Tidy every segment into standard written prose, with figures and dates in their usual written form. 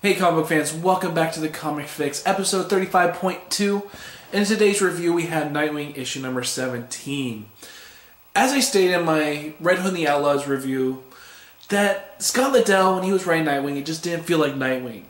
Hey comic book fans, welcome back to the Comic Fix, episode 35.2. In today's review we have Nightwing issue number 17. As I stated in my Red Hood and the Outlaws review, that Scott Lobdell, when he was writing Nightwing, it just didn't feel like Nightwing.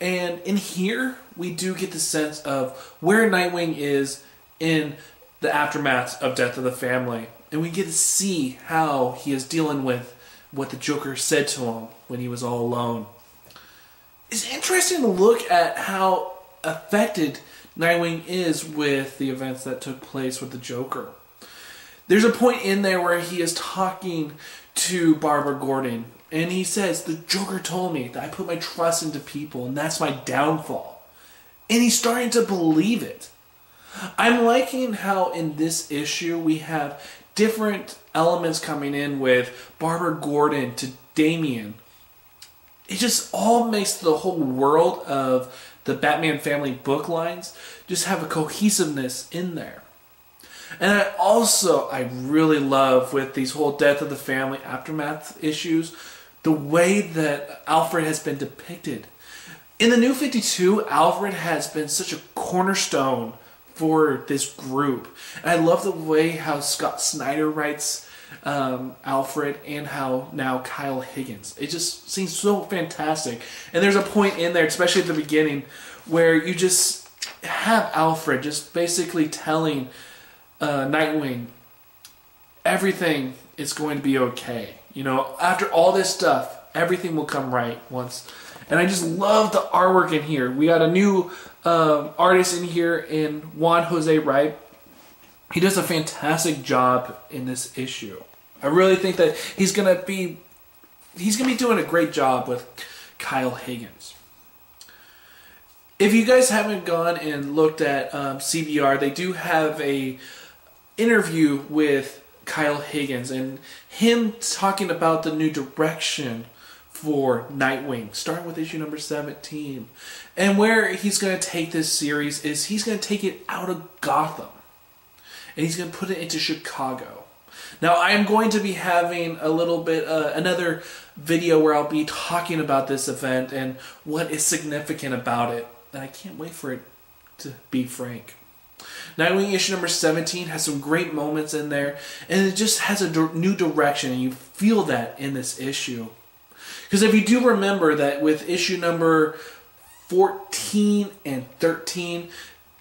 And in here, we do get the sense of where Nightwing is in the aftermath of Death of the Family. And we get to see how he is dealing with what the Joker said to him when he was all alone. It's interesting to look at how affected Nightwing is with the events that took place with the Joker. There's a point in there where he is talking to Barbara Gordon, and he says, the Joker told me that I put my trust into people, and that's my downfall. And he's starting to believe it. I'm liking how in this issue we have different elements coming in with Barbara Gordon to Damian. It just all makes the whole world of the Batman family book lines just have a cohesiveness in there. And I really love with these whole Death of the Family aftermath issues, the way that Alfred has been depicted. In the New 52, Alfred has been such a cornerstone for this group. And I love the way how Scott Snyder writes Alfred and how now Kyle Higgins. It just seems so fantastic. And there's a point in there, especially at the beginning, where you just have Alfred just basically telling Nightwing everything is going to be okay. You know, after all this stuff, everything will come right once. And I just love the artwork in here. We got a new artist in here in Juan Jose Wright. He does a fantastic job in this issue. I really think that he's gonna be doing a great job with Kyle Higgins. If you guys haven't gone and looked at CBR, they do have a interview with Kyle Higgins and him talking about the new direction for Nightwing, starting with issue number 17. And where he's going to take this series is he's going to take it out of Gotham. And he's going to put it into Chicago. Now, I am going to be having a little bit, another video where I'll be talking about this event and what is significant about it. And I can't wait for it to be frank. Nightwing issue number 17 has some great moments in there. And it just has a new direction. And you feel that in this issue. Because if you do remember that with issue number 14 and 13,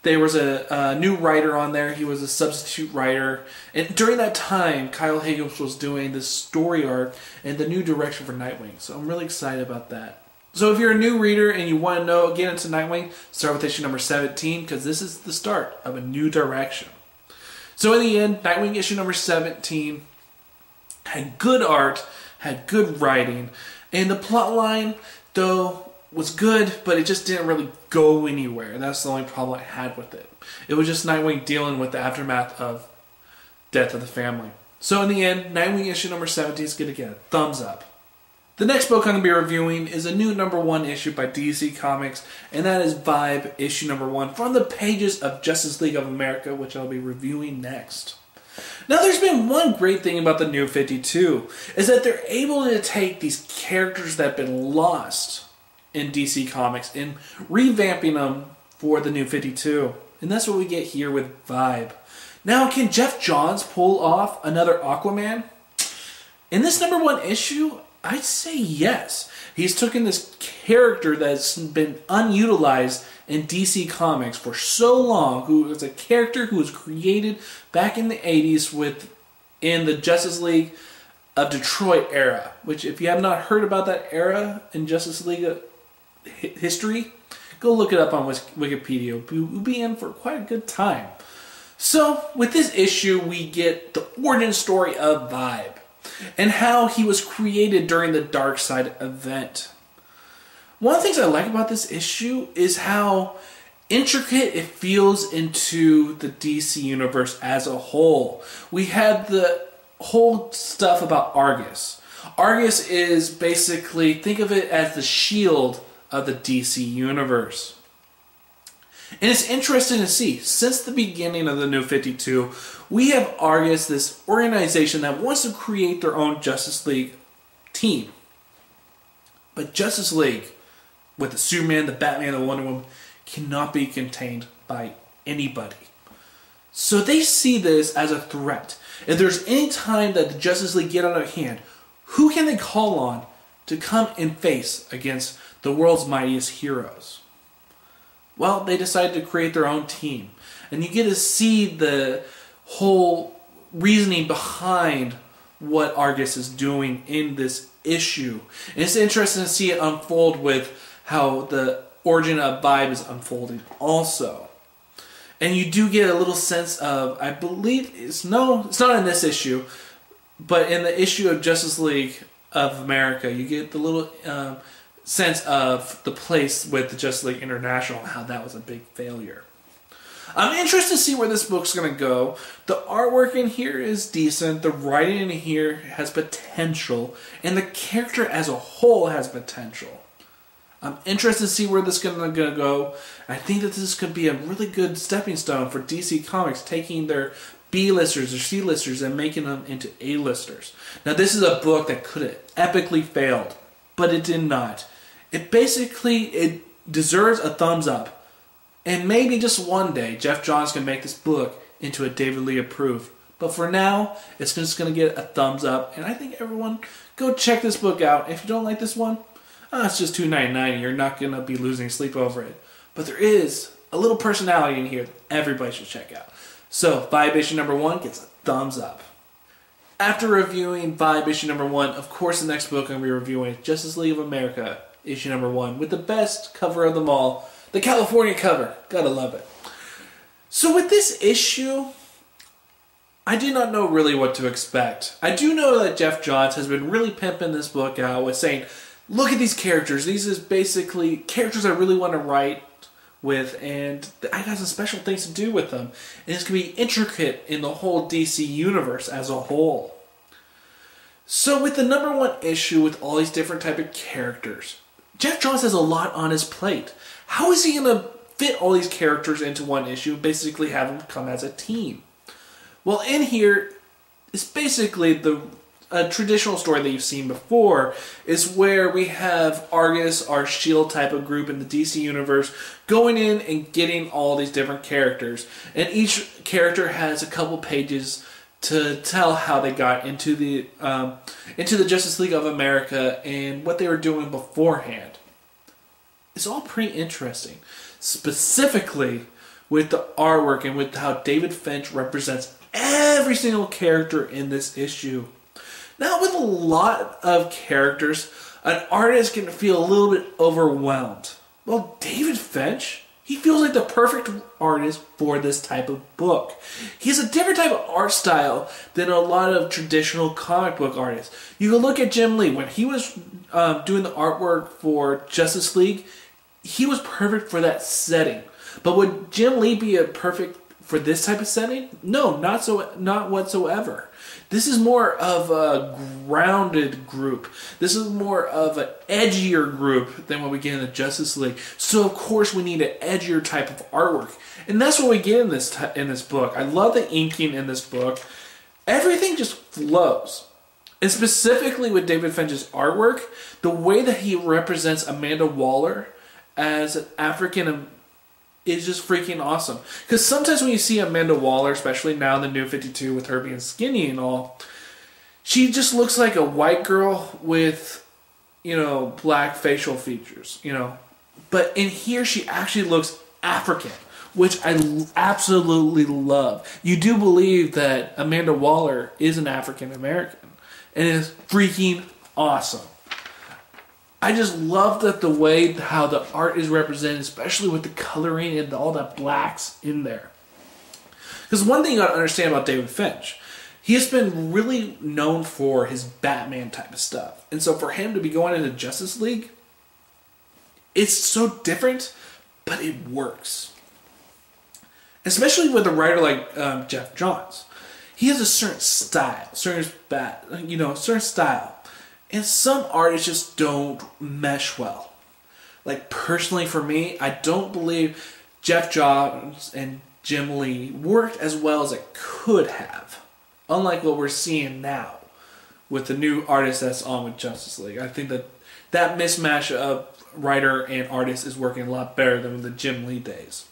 there was a new writer on there. He was a substitute writer. And during that time, Kyle Higgins was doing this story arc and the new direction for Nightwing. So I'm really excited about that. So if you're a new reader and you want to know, get into Nightwing, start with issue number 17 because this is the start of a new direction. So in the end, Nightwing issue number 17 had good art, had good writing, and the plot line, though, was good, but it just didn't really go anywhere. And that's the only problem I had with it. It was just Nightwing dealing with the aftermath of Death of the Family. So in the end, Nightwing issue number 17 is going to get a thumbs up. The next book I'm going to be reviewing is a new number 1 issue by DC Comics, and that is Vibe issue number 1 from the pages of Justice League of America, which I'll be reviewing next. Now, there's been one great thing about the New 52, is that they're able to take these characters that have been lost in DC Comics and revamping them for the New 52. And that's what we get here with Vibe. Now, can Geoff Johns pull off another Aquaman? In this number 1 issue, I'd say yes. He's taken this character that's been unutilized in DC Comics for so long, who is a character who was created back in the 80s in the Justice League of Detroit era, which if you have not heard about that era in Justice League history, go look it up on Wikipedia. We'll be in for quite a good time. So with this issue, we get the origin story of Vibe and how he was created during the Darkseid event. One of the things I like about this issue is how intricate it feels into the DC universe as a whole. We had the whole stuff about Argus. Argus is basically, think of it as the shield of the DC universe. And it's interesting to see, since the beginning of the New 52, we have Argus, this organization that wants to create their own Justice League team. But Justice League with the Superman, the Batman, the Wonder Woman, cannot be contained by anybody. So they see this as a threat. If there's any time that the Justice League get out of hand, who can they call on to come and face against the world's mightiest heroes? Well, they decided to create their own team. And you get to see the whole reasoning behind what Argus is doing in this issue. And it's interesting to see it unfold with how the origin of Vibe is unfolding also. And you do get a little sense of, I believe, it's not in this issue, but in the issue of Justice League of America, you get the little sense of the place with the Justice League International and how that was a big failure. I'm interested to see where this book's going to go. The artwork in here is decent, the writing in here has potential, and the character as a whole has potential. I'm interested to see where this is going to go. I think that this could be a really good stepping stone for DC Comics, taking their B-listers or C-listers and making them into A-listers. Now, this is a book that could have epically failed, but it did not. It deserves a thumbs up. And maybe just one day, Geoff Johns can make this book into a David Lee approved. But for now, it's just going to get a thumbs up. And I think everyone, go check this book out. If you don't like this one, it's just $2.99. You're not going to be losing sleep over it. But there is a little personality in here that everybody should check out. So, Vibe issue number 1 gets a thumbs up. After reviewing Vibe issue number 1, of course the next book I'm going to be reviewing is Justice League of America issue number 1 with the best cover of them all, the California cover. Gotta love it. So with this issue, I do not know really what to expect. I do know that Geoff Johns has been really pimping this book out with saying, look at these characters. These is basically characters I really want to write with, and I got some special things to do with them. And it's going to be intricate in the whole DC universe as a whole. So with the number 1 issue with all these different type of characters, Geoff Johns has a lot on his plate. How is he going to fit all these characters into one issue and basically have them come as a team? Well, in here, it's basically a traditional story that you've seen before, is where we have Argus, our S.H.I.E.L.D. type of group in the DC universe, going in and getting all these different characters. And each character has a couple pages to tell how they got into the Justice League of America and what they were doing beforehand. It's all pretty interesting, specifically with the artwork and with how David Finch represents every single character in this issue. Now, with a lot of characters, an artist can feel a little bit overwhelmed. Well, David Finch, he feels like the perfect artist for this type of book. He has a different type of art style than a lot of traditional comic book artists. You can look at Jim Lee. When he was doing the artwork for Justice League, he was perfect for that setting. But would Jim Lee be a perfect for this type of setting? No, not whatsoever. This is more of a grounded group. This is more of an edgier group than what we get in the Justice League. So of course we need an edgier type of artwork, and that's what we get in this book. I love the inking in this book. Everything just flows, and specifically with David Finch's artwork, the way that he represents Amanda Waller as an African is just freaking awesome. Because sometimes when you see Amanda Waller, especially now in the New 52 with her being skinny and all, she just looks like a white girl with, black facial features, But in here, she actually looks African, which I absolutely love. You do believe that Amanda Waller is an African American, and it is freaking awesome. I just love that the way how the art is represented, especially with the coloring and all the blacks in there. Because one thing you got to understand about David Finch, he has been really known for his Batman type of stuff. And so for him to be going into Justice League, it's so different, but it works. Especially with a writer like Geoff Johns. He has a certain style, certain style. And some artists just don't mesh well. Like, personally for me, I don't believe Geoff Johns and Jim Lee worked as well as it could have. Unlike what we're seeing now with the new artist that's on with Justice League. I think that mismatch of writer and artist is working a lot better than the Jim Lee days.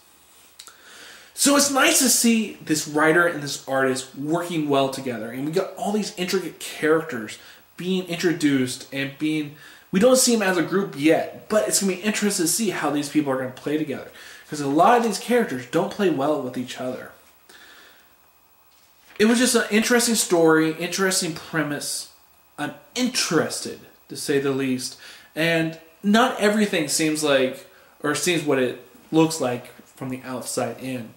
So it's nice to see this writer and this artist working well together. And we got all these intricate characters being introduced and being... We don't see them as a group yet, but it's going to be interesting to see how these people are going to play together. Because a lot of these characters don't play well with each other. It was just an interesting story, interesting premise. I'm interested, to say the least. And not everything seems like, or seems what it looks like from the outside in.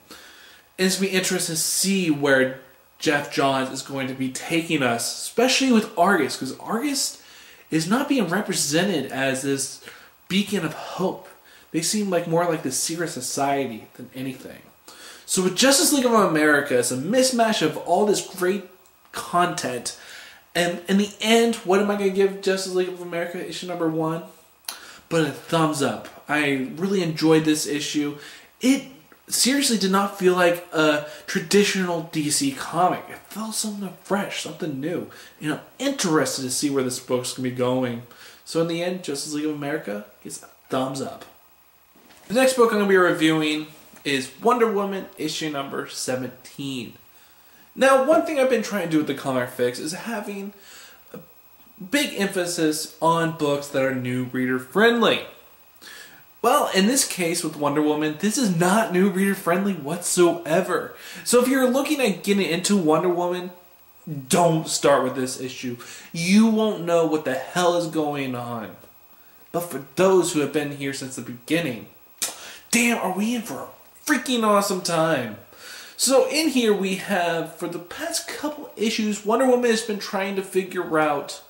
And it's going to be interesting to see where Geoff Johns is going to be taking us, especially with Argus, because Argus is not being represented as this beacon of hope. They seem like more like the secret society than anything. So with Justice League of America, it's a mismatch of all this great content. And in the end, what am I going to give Justice League of America issue number 1? But a thumbs up. I really enjoyed this issue. It seriously did not feel like a traditional DC comic. It felt something fresh, something new. You know, interested to see where this book's going to be going. So in the end, Justice League of America gets a thumbs up. The next book I'm going to be reviewing is Wonder Woman issue number 17. Now, one thing I've been trying to do with the Comic Fix is having a big emphasis on books that are new reader friendly. Well, in this case with Wonder Woman, this is not new reader friendly whatsoever. So if you're looking at getting into Wonder Woman, don't start with this issue. You won't know what the hell is going on. But for those who have been here since the beginning, damn, are we in for a freaking awesome time. So in here we have, for the past couple issues, Wonder Woman has been trying to figure out,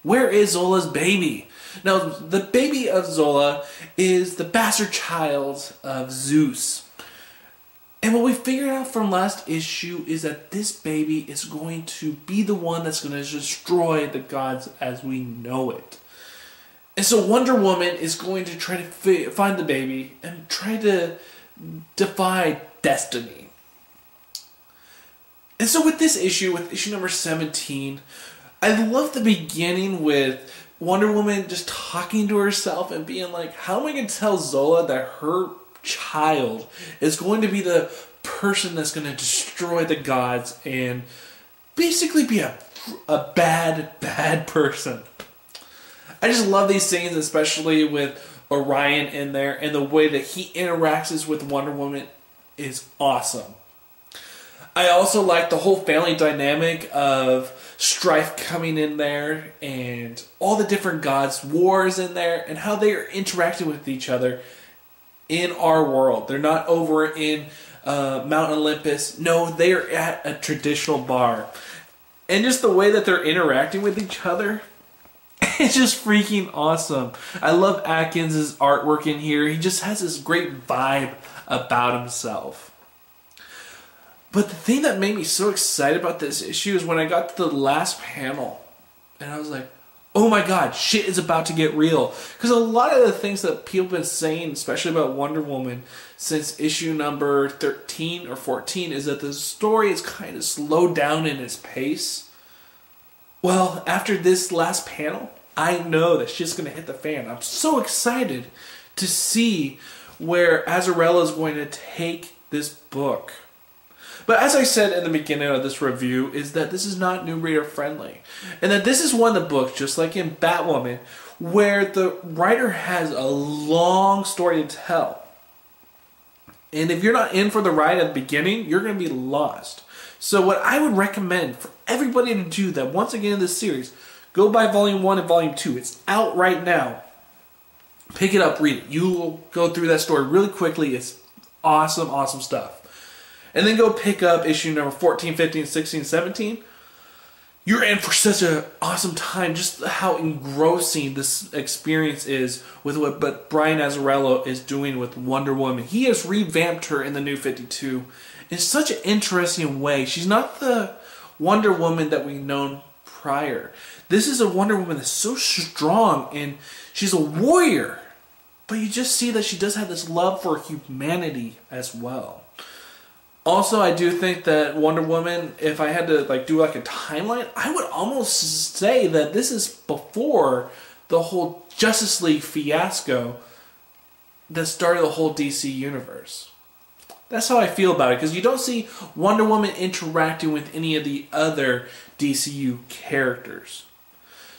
where is Zola's baby? Now, the baby of Zola is the bastard child of Zeus. And what we figured out from last issue is that this baby is going to be the one that's going to destroy the gods as we know it. And so Wonder Woman is going to try to find the baby and try to defy destiny. And so with this issue, with issue number 17, I love the beginning with Wonder Woman just talking to herself and being like, how am I going to tell Zola that her child is going to be the person that's going to destroy the gods and basically be a bad person. I just love these scenes, especially with Orion in there, and the way that he interacts with Wonder Woman is awesome. I also like the whole family dynamic of Strife coming in there and all the different gods, wars in there, and how they are interacting with each other in our world. They're not over in Mount Olympus. No, they are at a traditional bar. And just the way that they're interacting with each other, it's just freaking awesome. I love Atkins' artwork in here. He just has this great vibe about himself. But the thing that made me so excited about this issue is when I got to the last panel. And I was like, oh my god, shit is about to get real. Because a lot of the things that people have been saying, especially about Wonder Woman, since issue number 13 or 14, is that the story is kind of slowed down in its pace. Well, after this last panel, I know that shit's going to hit the fan. I'm so excited to see where Azzarello is going to take this book. But as I said in the beginning of this review, is that this is not new reader friendly. And that this is one of the books, just like in Batwoman, where the writer has a long story to tell. And if you're not in for the ride at the beginning, you're going to be lost. So what I would recommend for everybody to do that once again in this series, go buy Volume 1 and Volume 2. It's out right now. Pick it up, read it. You will go through that story really quickly. It's awesome, awesome stuff. And then go pick up issue number 14, 15, 16, 17. You're in for such an awesome time. Just how engrossing this experience is with what Brian Azzarello is doing with Wonder Woman. He has revamped her in the New 52 in such an interesting way. She's not the Wonder Woman that we've known prior. This is a Wonder Woman that's so strong, and she's a warrior. But you just see that she does have this love for humanity as well. Also, I do think that Wonder Woman, if I had to do a timeline, I would almost say that this is before the whole Justice League fiasco that started the whole DC universe. That's how I feel about it, because you don't see Wonder Woman interacting with any of the other DCU characters.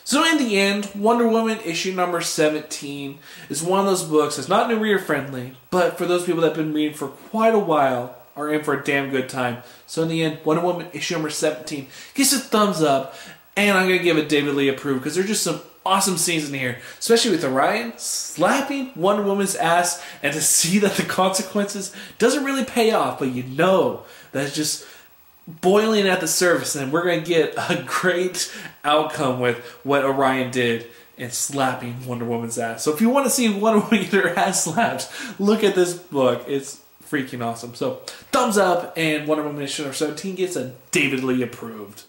So in the end, Wonder Woman issue number 17 is one of those books that's not new reader friendly, but for those people that have been reading for quite a while, are in for a damn good time. So in the end, Wonder Woman issue number 17 gets a thumbs up, and I'm going to give it David Lee approved, because there's just some awesome scenes in here, especially with Orion slapping Wonder Woman's ass, and to see that the consequences doesn't really pay off, but you know that it's just boiling at the surface, and we're going to get a great outcome with what Orion did in slapping Wonder Woman's ass. So if you want to see Wonder Woman get her ass slapped, look at this book. It's freaking awesome. So thumbs up, and Wonder Woman issue number 17 gets a David Lee approved.